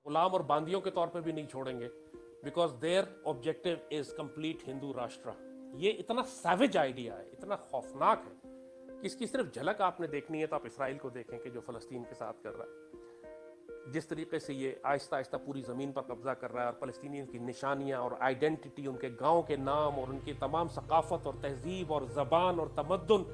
गुलाम और बांदियों के तौर पे भी नहीं छोड़ेंगे, because there objective is complete Hindu राष्ट्र। ये इतना सैवेज आइडिया है, इतना खौफनाक है कि इसकी सिर्फ झलक आपने देखनी है तो आप इसराइल को देखें कि जो फ़लस्तीन के साथ कर रहा है, जिस तरीके से ये आहिस्ता आहिस्ता पूरी ज़मीन पर कब्जा कर रहा है और फ़लस्तीनियों की निशानियाँ और आइडेंटिटी, उनके गाँव के नाम और उनकी तमाम सकाफ़त और तहजीब और ज़बान और तमद्दुन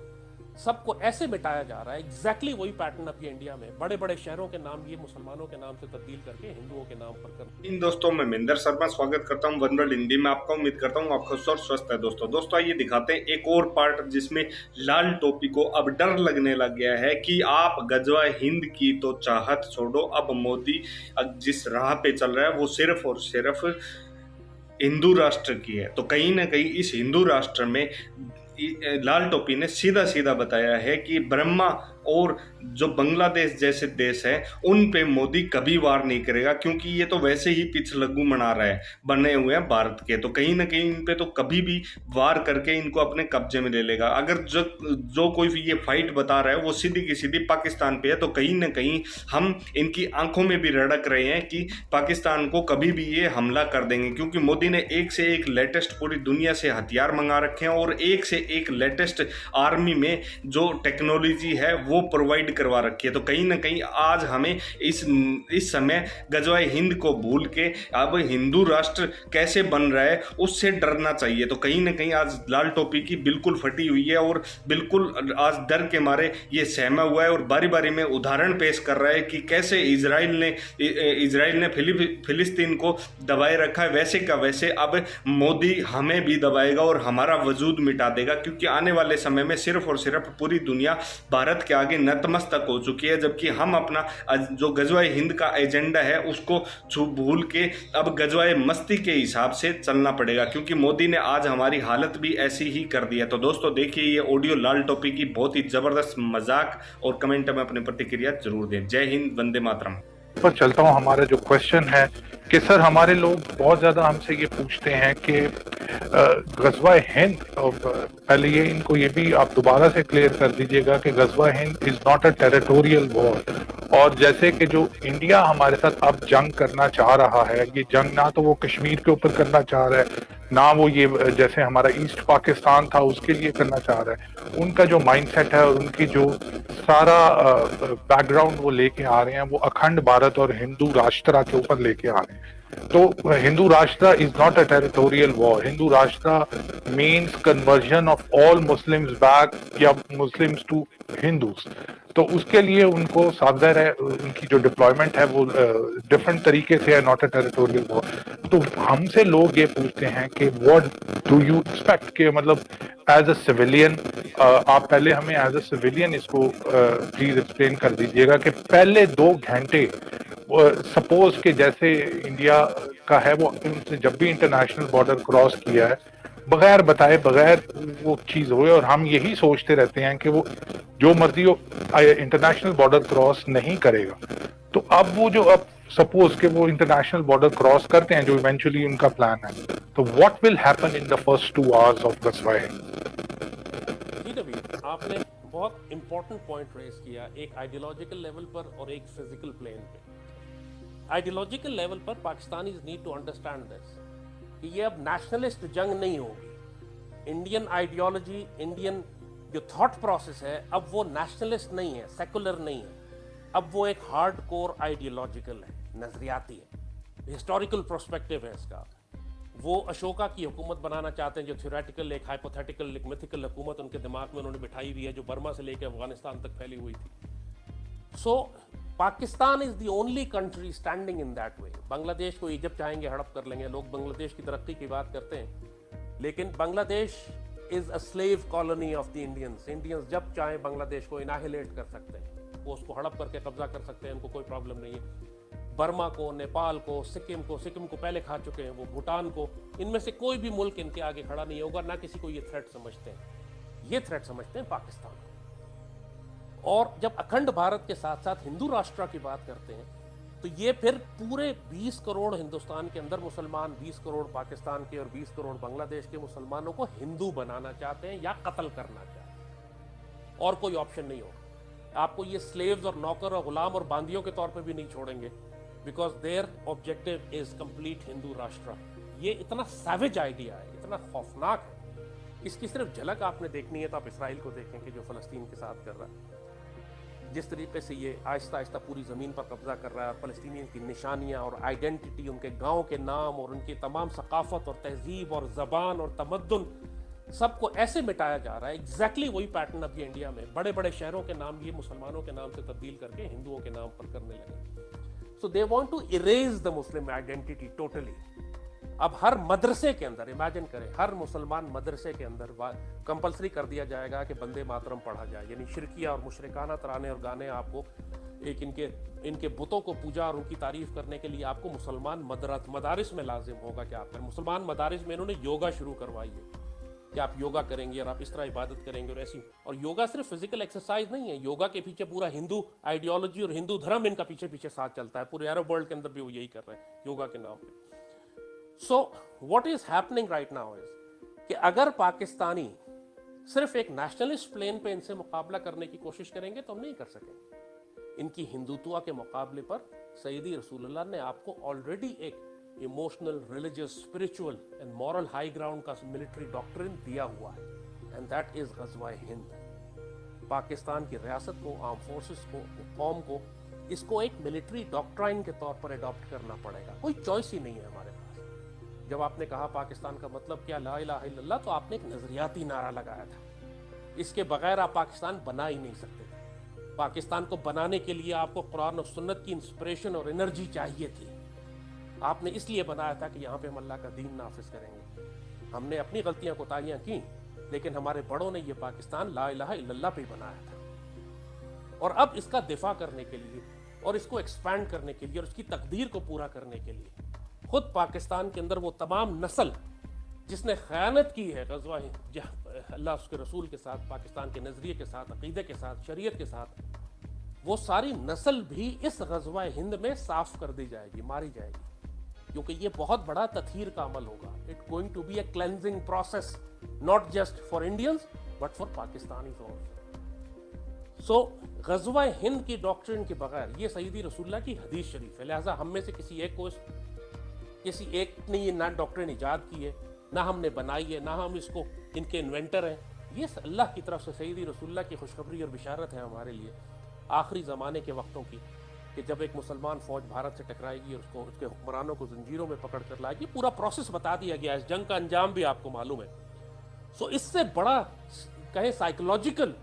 सबको ऐसे मिटाया जा रहा है। एग्जैक्टली वही पैटर्न अब ये इंडिया में बड़े बड़े शहरों के नाम ये मुसलमानों के नाम से तब्दील करके हिंदुओं के नाम पर कर। इन दोस्तों, मैं महेंद्र शर्मा स्वागत करता हूं वन वर्ल्ड हिंदी में आपका। उम्मीद करता हूं आप खुश और स्वस्थ है। दोस्तों आइए दिखाते हैं एक और पार्ट जिसमें लाल टोपी को अब डर लगने लग गया है कि आप गजवा हिंद की तो चाहत छोड़ो, अब मोदी जिस राह पे चल रहा है वो सिर्फ और सिर्फ हिंदू राष्ट्र की है। तो कहीं ना कहीं इस हिंदू राष्ट्र में लाल टोपी ने सीधा सीधा बताया है कि ब्रह्मा और जो बांग्लादेश जैसे देश हैं उन पे मोदी कभी वार नहीं करेगा, क्योंकि ये तो वैसे ही पिछलग्गू मना रहा है, बने हुए हैं भारत के। तो कहीं ना कहीं इन पे तो कभी भी वार करके इनको अपने कब्जे में ले लेगा। अगर जो कोई भी ये फाइट बता रहा है वो सीधी की सीधी पाकिस्तान पे है, तो कहीं ना कहीं हम इनकी आंखों में भी रड़क रहे हैं कि पाकिस्तान को कभी भी ये हमला कर देंगे, क्योंकि मोदी ने एक से एक लेटेस्ट पूरी दुनिया से हथियार मंगा रखे हैं और एक से एक लेटेस्ट आर्मी में जो टेक्नोलॉजी है वो प्रोवाइड करवा रखी है। तो कहीं ना कहीं आज हमें इस समय गजवाए हिंद को भूल के अब हिंदू राष्ट्र कैसे बन रहा है उससे डरना चाहिए। तो कहीं ना कहीं आज लाल टोपी की बिल्कुल फटी हुई है और बिल्कुल आज डर के मारे ये सहमा हुआ है और बारी बारी में उदाहरण पेश कर रहा है कि कैसे इजराइल ने फिलिस्तीन को दबाए रखा है, वैसे का वैसे अब मोदी हमें भी दबाएगा और हमारा वजूद मिटा देगा, क्योंकि आने वाले समय में सिर्फ और सिर्फ पूरी दुनिया भारत के आगे नतमस्तक हो चुकी है, जबकि हम अपना जो गजवाए हिंद का एजेंडा है उसको भूल के अब गजवाए मस्ती के हिसाब से चलना पड़ेगा, क्योंकि मोदी ने आज हमारी हालत भी ऐसी ही कर दी है। तो दोस्तों देखिए ये ऑडियो लाल टोपी की बहुत ही जबरदस्त मजाक, और कमेंट में अपनी प्रतिक्रिया जरूर दें। जय हिंद, वंदे मातरम। पर चलता हूँ। हमारा जो क्वेश्चन है कि सर हमारे लोग बहुत ज्यादा हमसे ये पूछते हैं कि गजवा हिंद, पहले ये इनको ये भी आप दोबारा से क्लियर कर दीजिएगा कि Ghazwa Hind is not a territorial war, और जैसे कि जो इंडिया हमारे साथ अब जंग करना चाह रहा है, ये जंग ना तो वो कश्मीर के ऊपर करना चाह रहा है, ना वो ये जैसे हमारा ईस्ट पाकिस्तान था उसके लिए करना चाह रहा है। उनका जो माइंडसेट है और उनकी जो सारा बैकग्राउंड वो लेके आ रहे हैं वो अखंड भारत और हिंदू राष्ट्र के ऊपर लेके आ रहे हैं। तो Hindu Rashtra is not a territorial war. Hindu Rashtra means conversion of all Muslims back या मुस्लिम्स टू हिंदूज। तो उसके लिए उनको सावधान है, उनकी जो डिप्लॉयमेंट है वो डिफरेंट तरीके से है, नॉट अ टेरिटोरियल वॉर। तो हमसे लोग ये पूछते हैं कि व्हाट डू यू एक्सपेक्ट, के मतलब एज अ सिविलियन, आप पहले हमें एज अ सिविलियन इसको प्लीज एक्सप्लेन कर दीजिएगा कि पहले 2 घंटे सपोज के जैसे इंडिया का है वो जब भी इंटरनेशनल बॉर्डर क्रॉस किया है बगैर बताए बगैर वो चीज हुए, और हम यही सोचते रहते हैं कि वो जो मर्जी हो इंटरनेशनल बॉर्डर क्रॉस नहीं करेगा। तो अब वो जो अब सपोज के वो इंटरनेशनल बॉर्डर क्रॉस करते हैं जो इवेंचुअली उनका प्लान है, तो what will happen in the first 2 hours of Ghazwa Hind? जी नवीन, आपने बहुत इंपॉर्टेंट पॉइंट रेज किया, एक आइडियोलॉजिकल लेवल पर और एक फिजिकल प्लेन पे। आइडियोलॉजिकल लेवल पर Pakistanis need to understand this कि ये अब नेशनलिस्ट जंग नहीं होगी। इंडियन आइडियोलॉजी, इंडियन जो थॉट प्रोसेस है अब वो नेशनलिस्ट नहीं है, सेकुलर नहीं है, अब वो एक हार्ड कोर आइडियोलॉजिकल है, नजरियाती है, हिस्टोरिकल प्रोस्पेक्टिव है इसका। वो अशोका की हुकूमत बनाना चाहते हैं, जो थ्योरेटिकल एक हाइपोथेटिकल एक मिथिकल हुकूमत उनके दिमाग में उन्होंने बिठाई हुई है, जो बर्मा से लेकर अफगानिस्तान तक फैली हुई थी। So Pakistan is the only country standing in that way. Bangladesh को इजिप्ट चाहेंगे हड़प कर लेंगे, लोग बांग्लादेश की तरक्की की बात करते हैं, लेकिन Bangladesh is a slave colony of the Indians. Indians जब चाहें बांग्लादेश को इनाहिलेट कर सकते हैं, वो उसको हड़प करके कब्जा कर सकते हैं, उनको कोई प्रॉब्लम नहीं है। बर्मा को, नेपाल को, सिक्किम को पहले खा चुके हैं, वो भूटान को, इनमें से कोई भी मुल्क इनके आगे खड़ा नहीं होगा, ना किसी को ये थ्रेट समझते हैं। ये थ्रेट समझते हैं पाकिस्तान। और जब अखंड भारत के साथ साथ हिंदू राष्ट्र की बात करते हैं तो ये फिर पूरे 20 करोड़ हिंदुस्तान के अंदर मुसलमान, 20 करोड़ पाकिस्तान के और 20 करोड़ बांग्लादेश के मुसलमानों को हिंदू बनाना चाहते हैं या कत्ल करना चाहते हैं, और कोई ऑप्शन नहीं होगा। आपको ये स्लेव्स और नौकर और गुलाम और बांदियों के तौर पे भी नहीं छोड़ेंगे, because there objective is complete Hindu राष्ट्र। ये इतना सैवेज आइडिया है, इतना खौफनाक है, इसकी सिर्फ झलक आपने देखनी है तो आप इसराइल को देखें कि जो फलस्तीन के साथ कर रहा है, जिस तरीके से ये आहिस्ता आहिस्ता पूरी ज़मीन पर कब्जा कर रहा है और फलस्तीनियों की निशानियाँ और आइडेंटिटी, उनके गाँव के नाम और उनकी तमाम सकाफत और तहजीब और ज़बान और तमद्दुन सबको ऐसे मिटाया जा रहा है। एग्जैक्टली वही पैटर्न अब ये इंडिया में बड़े बड़े शहरों के नाम ये मुसलमानों के नाम से तब्दील करके हिंदुओं के नाम पर करने लगे। So they want to erase the Muslim identity totally. अब हर मदरसे के अंदर, इमेजिन करें, हर मुसलमान मदरसे के अंदर कंपलसरी कर दिया जाएगा कि बंदे मातरम पढ़ा जाए, यानी शिरकिया और मुशरिकाना तराने और गाने आपको एक इनके बुतों को पूजा और उनकी तारीफ करने के लिए आपको मुसलमान मदारिस में लाजिम होगा कि आप करें। मुसलमान मदारिस में इन्होंने योगा शुरू करवाई है कि आप योगा करेंगे और आप इस तरह इबादत करेंगे और ऐसी। और योगा सिर्फ फिजिकल एक्सरसाइज नहीं है, योगा के पीछे पूरा हिंदू आइडियोलॉजी और हिंदू धर्म इनका पीछे पीछे साथ चलता है। पूरे अरब वर्ल्ड के अंदर भी वो यही कर रहे हैं योगा के नाम पे। So what is happening right now is कि अगर पाकिस्तानी सिर्फ एक नेशनलिस्ट प्लेन पे इनसे मुकाबला करने की कोशिश करेंगे तो हम नहीं कर सकेंगे। इनकी हिंदुत्व के मुकाबले पर सैयदी रसूलुल्लाह ने आपको ऑलरेडी एक emotional, religious, spiritual and moral high ground का मिलिट्री डॉक्ट्रिन दिया हुआ है, and that is Ghazwa e Hind. Pakistan की रियासत को, आर्म फोर्सेस को, कौम को इसको एक मिलिट्री डॉक्ट्राइन के तौर पर अडॉप्ट करना पड़ेगा। कोई चॉइस ही नहीं है हमारे पास। जब आपने कहा पाकिस्तान का मतलब क्या, ला इलाहा इल्लल्लाह, तो आपने एक नजरियाती नारा लगाया था। इसके बगैर आप पाकिस्तान बना ही नहीं सकते थे। पाकिस्तान को बनाने के लिए आपको कुरान और सुन्नत की इंस्पिरेशन और एनर्जी चाहिए थी। आपने इसलिए बनाया था कि यहाँ पे हम अल्लाह का दीन नाफिज करेंगे। हमने अपनी गलतियां कोताहियां की, लेकिन हमारे बड़ों ने ये पाकिस्तान ला इलाहा इल्लल्लाह पे बनाया था। और अब इसका दिफा करने के लिए और इसको एक्सपैंड करने के लिए और इसकी तकदीर को पूरा करने के लिए खुद पाकिस्तान के अंदर वो तमाम नस्ल जिसने खयानत की है ग़ज़वा अल्लाह उसके रसूल के साथ, पाकिस्तान के नज़रिए के साथ, अक़ीदे के साथ, शरीयत के साथ, वो सारी नस्ल भी इस ग़ज़वा हिंद में साफ कर दी जाएगी, मारी जाएगी, क्योंकि ये बहुत बड़ा तथहीर का अमल होगा। It going to be a cleansing process, not just for Indians but for Pakistanis also. So Ghazwa Hind की डॉक्ट्रिन के बगैर, ये सैयदी रसूलुल्लाह की हदीस शरीफ है, लिहाजा हम में से किसी एक ने ये ना डॉक्ट्रिन इजाद की है, ना हमने बनाई है, ना हम इसको इनके इन्वेंटर हैं। ये अल्लाह की तरफ से सैयदी रसूलुल्लाह की खुशखबरी और बिशारत है हमारे लिए आखिरी ज़माने के वक्तों की, कि जब एक मुसलमान फ़ौज भारत से टकराएगी और उसको उसके हुक्मरानों को जंजीरों में पकड़ कर लाएगी। पूरा प्रोसेस बता दिया गया है, इस जंग का अंजाम भी आपको मालूम है। सो इससे बड़ा कहें साइकोलॉजिकल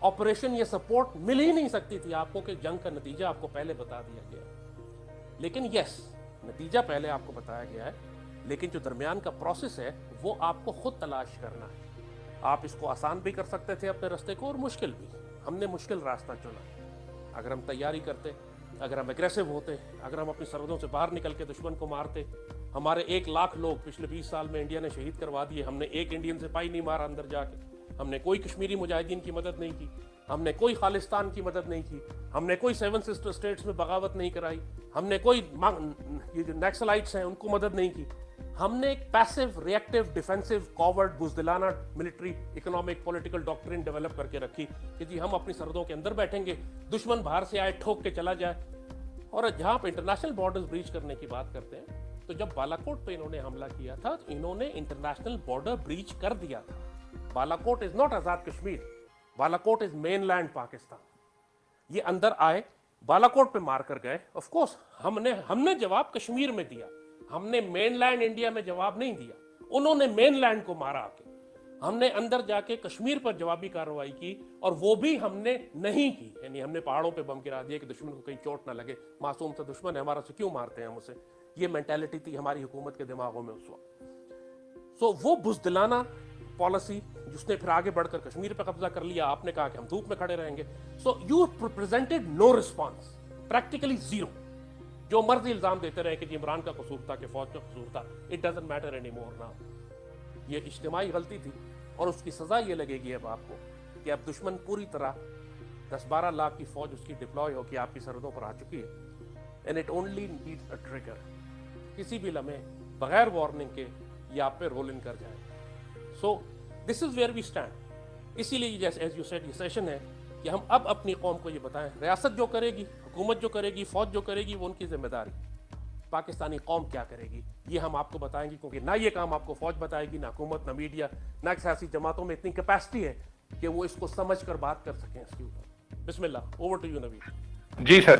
ऑपरेशन या सपोर्ट मिल ही नहीं सकती थी आपको कि जंग का नतीजा आपको पहले बता दिया गया। लेकिन यस, नतीजा पहले आपको बताया गया है, लेकिन जो दरमियान का प्रोसेस है वो आपको खुद तलाश करना है। आप इसको आसान भी कर सकते थे अपने रास्ते को, और मुश्किल भी। हमने मुश्किल रास्ता चुना। अगर हम तैयारी करते, अगर हम एग्रेसिव होते, अगर हम अपनी सरहदों से बाहर निकल के दुश्मन को maरते, हमारे 1 लाख लोग पिछले 20 साल में इंडिया ने शहीद करवा दिए। हमने एक इंडियन सिपाही नहीं मारा अंदर जाके, हमने कोई कश्मीरी मुजाहिदीन की मदद नहीं की, हमने कोई खालिस्तान की मदद नहीं की, हमने कोई 7 सिस्टर स्टेट्स में बगावत नहीं कराई, हमने कोई ये जो नक्सलाइट्स हैं उनको मदद नहीं की। हमने एक पैसिव, रिएक्टिव, डिफेंसिव, कॉवर्ड, बुज़दिलाना military, economic, political doctrine develop करके रखी कि जी हम अपनी सरहदों के अंदर बैठेंगे, दुश्मन बाहर से आए ठोक के चला जाए। और जहाँ पे इंटरनेशनल बॉर्डर्स ब्रीच करने की बात करते हैं, तो जब बालाकोट पे इन्होंने हमला किया था तो इन्होंने इंटरनेशनल बॉर्डर ब्रीच कर दिया था। Balakot is not Azad Kashmir, Balakot is mainland Pakistan. ये अंदर आए, बालाकोट पे मार कर गए। ऑफ कोर्स हमने जवाब कश्मीर में दिया, हमने मेनलैंड इंडिया में जवाब नहीं दिया। उन्होंने मेनलैंड को मारा आके, हमने अंदर जाके कश्मीर पर जवाबी कार्रवाई की, और वो भी हमने नहीं की। यानी हमने पहाड़ों पे बम गिरा दिए कि दुश्मन को कहीं चोट ना लगे, मासूम सा दुश्मन है हमारा, से क्यों मारते हैं हम उसे। ये मेंटालिटी थी हमारी हुकूमत के दिमागों में उस वक्त। सो वो बुज़दिलाना पॉलिसी जिसने फिर आगे बढ़कर कश्मीर पर कब्जा कर लिया, आपने कहा कि हम धूप में खड़े रहेंगे। So you presented no response, practically zero. जो मर्जी इल्जाम देते रहे कि इमरान का कसूर था, कि फौज का कसूर था, it doesn't matter any more now. ये इज्तिमाई गलती थी, और उसकी सजा ये लगेगी अब आपको कि अब दुश्मन पूरी तरह 10-12 लाख की फौज उसकी डिप्लॉय होकर आपकी सरहदों पर आ चुकी है। And it only needs a trigger. किसी भी लम्हे बगैर वार्निंग के ये आप पे रोल इन कर जाए। So this is where we stand. इसीलिए जैसे एज यू सेड ये सेशन है, کہ ہم اب اپنی قوم کو یہ بتائیں ریاست جو کرے گی, حکومت جو کرے گی, فوج جو کرے گی, وہ ان کی ذمہ داری. پاکستانی قوم کیا کرے گی یہ ہم آپ کو بتائیں گے, کیونکہ نہ یہ کام آپ کو فوج بتائے گی, نہ حکومت, نہ میڈیا, نہ سیاسی جماعتوں میں اتنی کیپیسٹی ہے کہ وہ اس کو سمجھ کر بات کر سکیں اس کے اوپر. بسم اللہ, اوور ٹو یو نوید. جی سر.